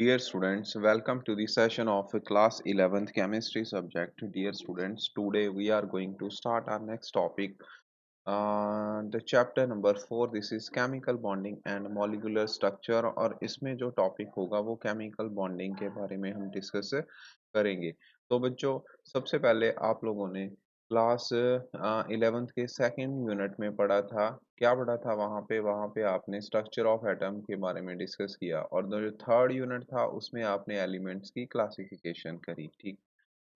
Dear students, welcome to the session of class 11th chemistry subject. Dear students, today we are going to start our next topic. The chapter number 4, this is chemical bonding and molecular structure और इसमें जो topic होगा वो chemical bonding के बारे में हम discuss करेंगे। तो बच्चों, सबसे पहले आप लोगों ने क्लास 11th के सेकंड यूनिट में पढ़ा था। क्या पढ़ा था वहाँ पे आपने स्ट्रक्चर ऑफ एटम के बारे में डिस्कस किया और जो थर्ड यूनिट था उसमें आपने एलिमेंट्स की क्लासिफिकेशन करी। ठीक,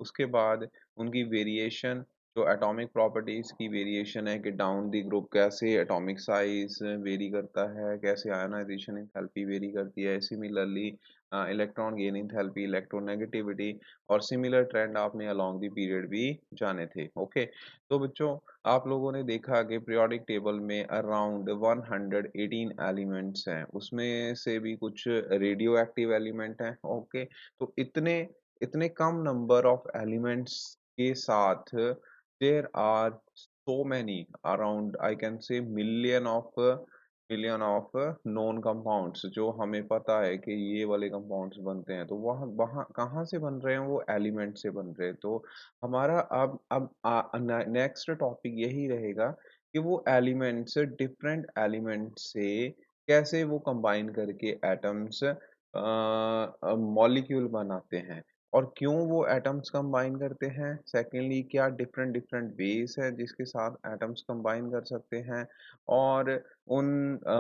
उसके बाद उनकी वेरिएशन, जो एटॉमिक प्रॉपर्टीज की वेरिएशन है कि डाउन द ग्रुप कैसे एटॉमिक साइज वेरी करता है, कैसे आयनाइजेशन एंथैल्पी वेरी करती है, similarly electron gain enthalpy, electronegativity और सिमिलर ट्रेंड आपने अलोंग द पीरियड भी जाने थे। ओके, तो बच्चों, आप लोगों ने देखा कि पीरियोडिक टेबल में अराउंड 118 एलिमेंट्स हैं, उसमें से भी कुछ रेडियो एक्टिव एलिमेंट हैं। ओके, तो इतने इतने कम नंबर ऑफ एलिमेंट्स के साथ there are so many, around I can say million of known compounds, जो हमें पता है कि ये वाले कंपाउंड्स बनते हैं। तो वहाँ वहाँ कहाँ से बन रहे हैं? वो एलिमेंट से बन रहे हैं। तो हमारा अब नेक्स्ट टॉपिक यही रहेगा कि वो एलिमेंट्स डिफरेंट एलिमेंट्स से कैसे वो कंबाइन करके एटम्स मॉलिक्यूल बनाते हैं और क्यों वो एटम्स कंबाइन करते हैं। सेकेंडली, क्या डिफरेंट डिफरेंट वेज है जिसके साथ एटम्स कंबाइन कर सकते हैं और उन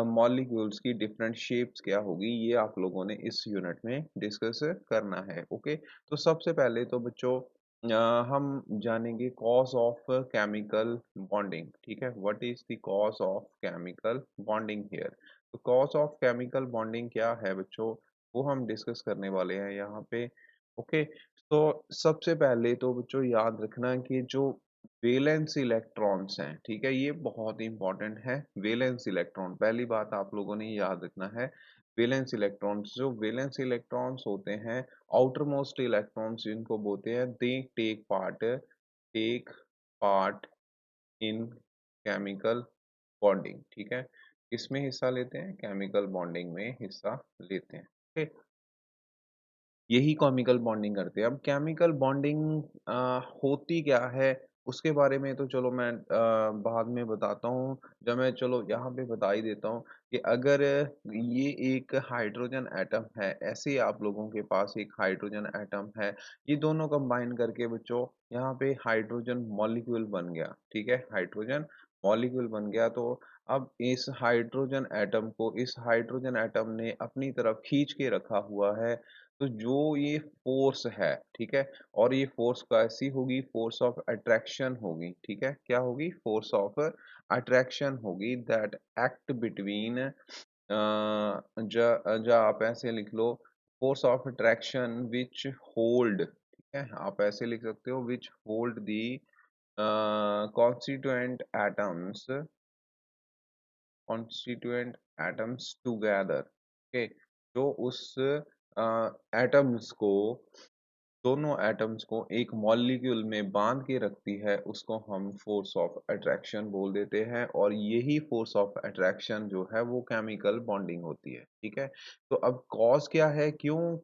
मॉलिक्यूल्स की डिफरेंट शेप्स क्या होगी, ये आप लोगों ने इस यूनिट में डिस्कस करना है। ओके, तो सबसे पहले तो बच्चों हम जानेंगे कॉज ऑफ केमिकल बॉन्डिंग। ठीक है, what is the cause of chemical bonding here. तो कॉज ऑफ केमिकल बॉन्डिंग क्या है बच्चों, वो हम डिस्कस करने वाले हैं यहाँ पे। ओके, तो सबसे पहले तो बच्चों याद रखना कि जो वैलेंस इलेक्ट्रॉन्स हैं, ठीक है, ये बहुत ही इंपॉर्टेंट है। वैलेंस इलेक्ट्रॉन, पहली बात आप लोगों ने याद रखना है। वैलेंस इलेक्ट्रॉन्स, जो वैलेंस इलेक्ट्रॉन्स होते हैं, आउटर मोस्ट इलेक्ट्रॉन्स जिनको बोलते हैं, they take part in chemical bonding. ठीक है, इसमें हिस्सा लेते हैं, केमिकल बॉन्डिंग में हिस्सा लेते हैं। ओके, यही केमिकल बॉन्डिंग करते हैं। अब केमिकल बॉन्डिंग होती क्या है उसके बारे में तो चलो मैं बाद में बताता हूँ। जब मैं चलो यहाँ पे बता ही देता हूँ कि अगर ये एक हाइड्रोजन एटम है, ऐसे ही आप लोगों के पास एक हाइड्रोजन एटम है, ये दोनों कंबाइन करके बच्चों यहाँ पे हाइड्रोजन मॉलिक्यूल बन गया। ठीक है, हाइड्रोजन मॉलिक्यूल बन गया। तो अब इस हाइड्रोजन एटम ने अपनी तरफ खींच के रखा हुआ है। तो जो ये फोर्स है, ठीक है, और ये फोर्स कैसी होगी? फोर्स ऑफ अट्रैक्शन होगी। ठीक है, क्या होगी? फोर्स ऑफ अट्रैक्शन होगी, दैट एक्ट बिटवीन जा आप ऐसे लिख लो, force of attraction which hold, ठीक है, आप ऐसे लिख सकते हो, which hold the constituent atoms constituent atoms together. Okay, जो उस एटम्स को, दोनों एटम्स को एक मॉलिक्यूल में बांध के रखती है, उसको हम फोर्स ऑफ अट्रैक्शन बोल देते हैं। और यही फोर्स ऑफ अट्रैक्शन जो है वो केमिकल बॉन्डिंग होती है। ठीक है, तो अब कॉज क्या है, क्यों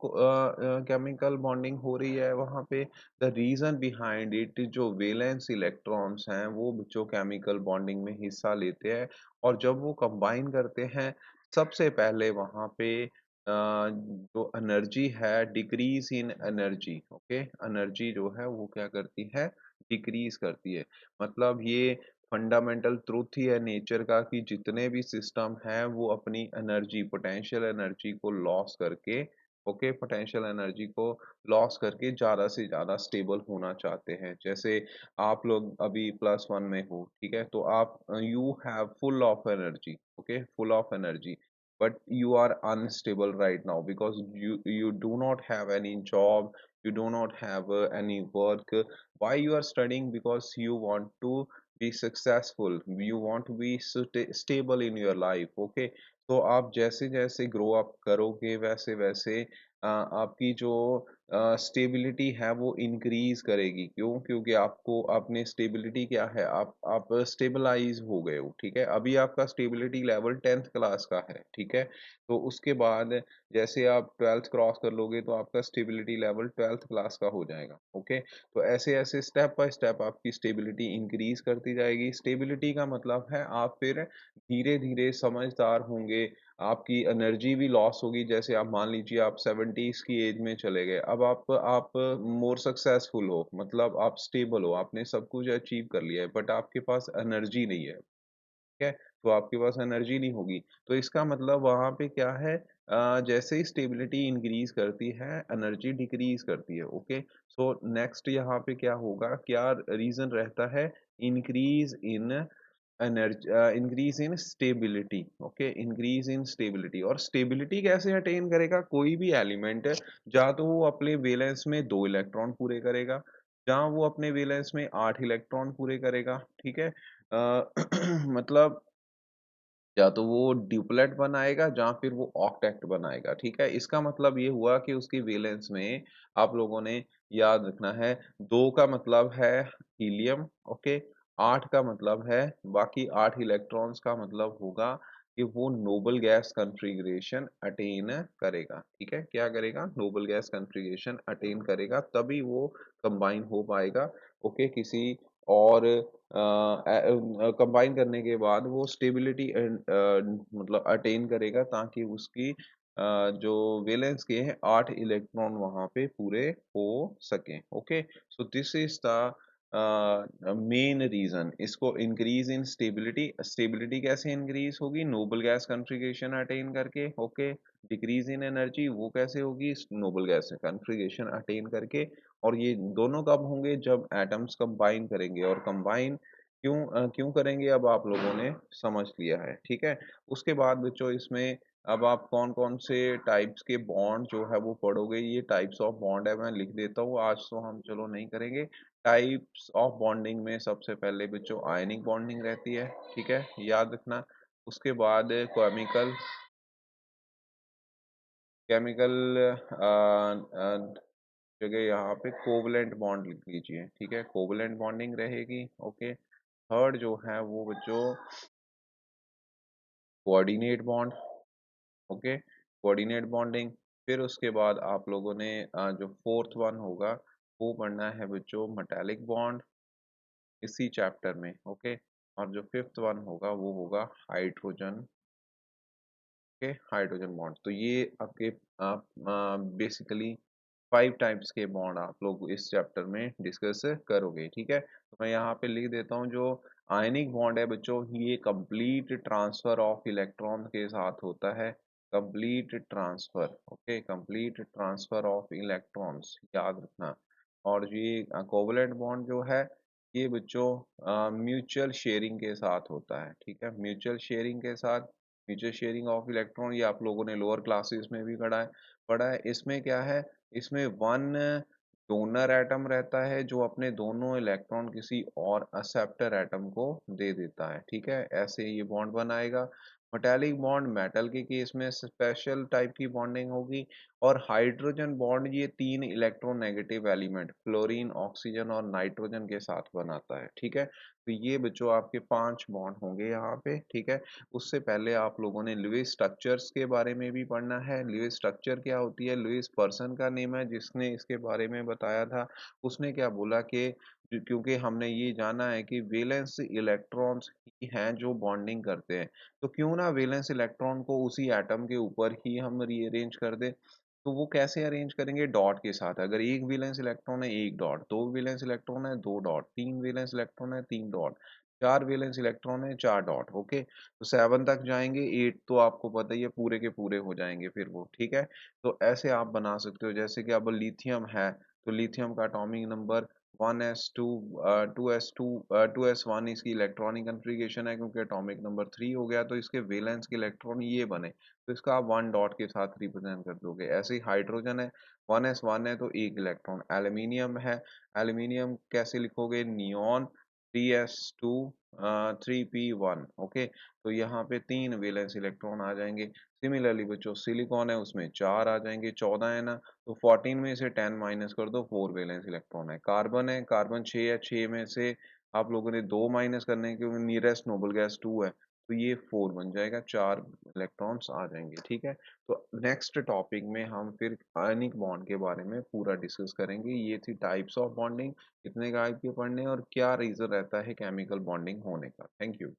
केमिकल बॉन्डिंग हो रही है वहां पे? द रीजन बिहाइंड इट, जो वैलेंस इलेक्ट्रॉन्स हैं वो बच्चों केमिकल बॉन्डिंग में हिस्सा लेते हैं और जब वो कंबाइन करते हैं, सबसे पहले वहां पे जो एनर्जी है, decrease in energy. Okay, energy जो है वो क्या करती है? डिक्रीज करती है। मतलब ये फंडामेंटल ट्रूथ ही है नेचर का कि जितने भी सिस्टम है वो अपनी एनर्जी, पोटेंशियल एनर्जी को लॉस करके, ओके, पोटेंशियल एनर्जी को लॉस करके ज़्यादा से ज़्यादा स्टेबल होना चाहते हैं। जैसे आप लोग अभी +1 में हो, ठीक है, तो आप you have full of energy, okay, full of energy, but you are unstable right now because you do not have any job, you do not have any work. Why you are studying? Because you want to be successful, you want to be stable in your life। okay, तो आप जैसे जैसे grow up करोगे वैसे वैसे आपकी जो stability है वो इंक्रीज करेगी। क्यों? क्योंकि आपको अपने स्टेबिलिटी क्या है, आप स्टेबलाइज हो गए हो, ठीक है। अभी आपका स्टेबिलिटी लेवल 10th क्लास का है, ठीक है। तो उसके बाद जैसे आप 12th क्रॉस कर लोगे तो आपका स्टेबिलिटी लेवल 12th क्लास का हो जाएगा, ओके। तो ऐसे ऐसे स्टेप बाय स्टेप आपकी स्टेबिलिटी इंक्रीज करती जाएगी। स्टेबिलिटी का मतलब है आप फिर धीरे धीरे समझदार होंगे, आपकी एनर्जी भी लॉस होगी। जैसे आप मान लीजिए आप 70s की एज में चले गए, अब आप मोर सक्सेसफुल हो, मतलब आप स्टेबल हो, आपने सब कुछ अचीव कर लिया है, बट आपके पास एनर्जी नहीं है, ठीक है। तो आपके पास एनर्जी नहीं होगी, तो इसका मतलब वहां पे क्या है, जैसे ही स्टेबिलिटी इंक्रीज करती है एनर्जी डिक्रीज करती है, ओके। सो नेक्स्ट यहाँ पे क्या होगा, क्या रीजन रहता है, increase in energy, increase in stability, okay, increase in stability. और स्टेबिलिटी कैसे अटेन करेगा, कोई भी एलिमेंट या तो वो अपने वैलेंस में 2 इलेक्ट्रॉन पूरे करेगा, जहाँ वो अपने वैलेंस में 8 इलेक्ट्रॉन पूरे करेगा, ठीक है। मतलब या तो वो ड्यूप्लेट बनाएगा या फिर वो ऑक्टेट बनाएगा, ठीक है। इसका मतलब ये हुआ कि उसकी वैलेंस में आप लोगों ने याद रखना है, 2 का मतलब है हीलियम, ओके, 8 का मतलब है, बाकी 8 इलेक्ट्रॉन्स का मतलब होगा कि वो नोबल गैस कॉन्फ़िगरेशन अटेन करेगा, ठीक है। क्या करेगा, नोबल गैस कॉन्फ़िगरेशन अटेन करेगा, तभी वो कंबाइन हो पाएगा, ओके, किसी और कंबाइन करने के बाद वो स्टेबिलिटी मतलब अटेन करेगा, ताकि उसकी जो वैलेंस के हैं 8 इलेक्ट्रॉन वहां पे पूरे हो सकें, okay. So this is the main reason, इसको इंक्रीज इन स्टेबिलिटी। स्टेबिलिटी कैसे इंक्रीज होगी, नोबल गैस कॉन्फ़िगरेशन अटेन करके, ओके। डिक्रीज इन एनर्जी वो कैसे होगी, नोबल गैस कॉन्फ़िगरेशन अटेन करके। और ये दोनों कब होंगे, जब एटम्स कंबाइन करेंगे, और कंबाइन क्यों करेंगे अब आप लोगों ने समझ लिया है, ठीक है। उसके बाद बच्चों इसमें अब आप कौन कौन से टाइप्स के बॉन्ड जो है वो पढ़ोगे, ये टाइप्स ऑफ बॉन्ड है, मैं लिख देता हूँ, आज तो हम चलो नहीं करेंगे। टाइप्स ऑफ बॉन्डिंग में सबसे पहले बच्चों आयनिक बॉन्डिंग रहती है, ठीक है, याद रखना। उसके बाद केमिकल केमिकल जगह यहाँ पे कोवलेंट बॉन्ड लिख लीजिए, ठीक है, कोवलेंट बॉन्डिंग रहेगी, ओके। थर्ड जो है वो बच्चों coordinate bond, okay, coordinate bonding. फिर उसके बाद आप लोगों ने जो फोर्थ वन होगा वो पढ़ना है बच्चों मैटेलिक बॉन्ड, इसी चैप्टर में, ओके। और जो फिफ्थ वन होगा वो होगा हाइड्रोजन, ओके, हाइड्रोजन बॉन्ड। तो ये आपके आप बेसिकली 5 टाइप्स के बॉन्ड आप लोग इस चैप्टर में डिस्कस करोगे, ठीक है। तो मैं यहाँ पे लिख देता हूँ, जो आयनिक बॉन्ड है बच्चों, ये कंप्लीट ट्रांसफर ऑफ इलेक्ट्रॉन के साथ होता है, complete transfer, okay, complete transfer of electrons, याद रखना। और ये कोवलेंट बॉन्ड जो है ये बच्चों म्यूचुअल शेयरिंग के साथ होता है, ठीक है, म्यूचुअल शेयरिंग के साथ, म्यूचुअल शेयरिंग ऑफ इलेक्ट्रॉन, ये आप लोगों ने लोअर क्लासेस में भी पढ़ा है। इसमें क्या है, इसमें वन डोनर एटम रहता है जो अपने दोनों इलेक्ट्रॉन किसी और एक्सेप्टर एटम को दे देता है, ठीक है, ऐसे ये बॉन्ड बनाएगा। मेटालिक बॉन्ड मेटल के केस में स्पेशल टाइप की बॉन्डिंग होगी। और हाइड्रोजन बॉन्ड ये 3 इलेक्ट्रोनेगेटिव एलिमेंट फ्लोरीन, ऑक्सीजन और नाइट्रोजन के साथ बनाता है, ठीक है। तो ये बच्चों आपके 5 बॉन्ड होंगे यहाँ पे, ठीक है। उससे पहले आप लोगों ने लुईस स्ट्रक्चर्स के बारे में भी पढ़ना है। लुईस स्ट्रक्चर क्या होती है, लुईस पर्सन का नेम है जिसने इसके बारे में बताया था। उसने क्या बोला कि क्योंकि हमने ये जाना है कि वैलेंस इलेक्ट्रॉन्स ही हैं जो बॉन्डिंग करते हैं, तो क्यों ना वैलेंस इलेक्ट्रॉन को उसी एटम के ऊपर ही हम रीअरेंज कर दें। तो वो कैसे अरेंज करेंगे, डॉट के साथ। अगर एक वैलेंस इलेक्ट्रॉन है, एक डॉट, 2 वैलेंस इलेक्ट्रॉन है, 2 डॉट, 3 वैलेंस इलेक्ट्रॉन है, 3 डॉट, 4 वैलेंस इलेक्ट्रॉन है, 4 डॉट, ओके। तो 7 तक जाएंगे, 8 तो आपको पता ही है पूरे के पूरे हो जाएंगे फिर वो, ठीक है। तो ऐसे आप बना सकते हो, जैसे कि अब लिथियम है, तो लिथियम का atomic number 1s2, 2s2, 2s1 इसकी इलेक्ट्रॉनिक कन्फिग्रेशन है, क्योंकि एटॉमिक नंबर 3 हो गया, तो इसके वैलेंस के इलेक्ट्रॉन ये बने, तो इसका आप 1 डॉट के साथ रिप्रेजेंट कर दोगे। ऐसे ही हाइड्रोजन है, 1s1 है तो 1 इलेक्ट्रॉन। एल्यूमिनियम है, एल्यूमिनियम कैसे लिखोगे, नियॉन, 3s2, 3p1, ओके। तो यहाँ पे 3 वैलेंस इलेक्ट्रॉन आ जाएंगे। सिमिलरली बच्चों सिलिकॉन है उसमें 4 आ जाएंगे, 14 है ना, तो 14 में से 10 माइनस कर दो, 4 वैलेंस इलेक्ट्रॉन है। कार्बन है, कार्बन 6 है, 6 में से आप लोगों ने 2 माइनस करने हैं क्योंकि नियरेस्ट नोबल गैस 2 है, तो ये 4 बन जाएगा, 4 इलेक्ट्रॉन्स आ जाएंगे। ठीक है, तो नेक्स्ट टॉपिक में हम फिर आयनिक बॉन्ड के बारे में पूरा डिस्कस करेंगे। ये थी टाइप्स ऑफ बॉन्डिंग, कितने टाइप के पढ़ने और क्या रीजन रहता है केमिकल बॉन्डिंग होने का। Thank you.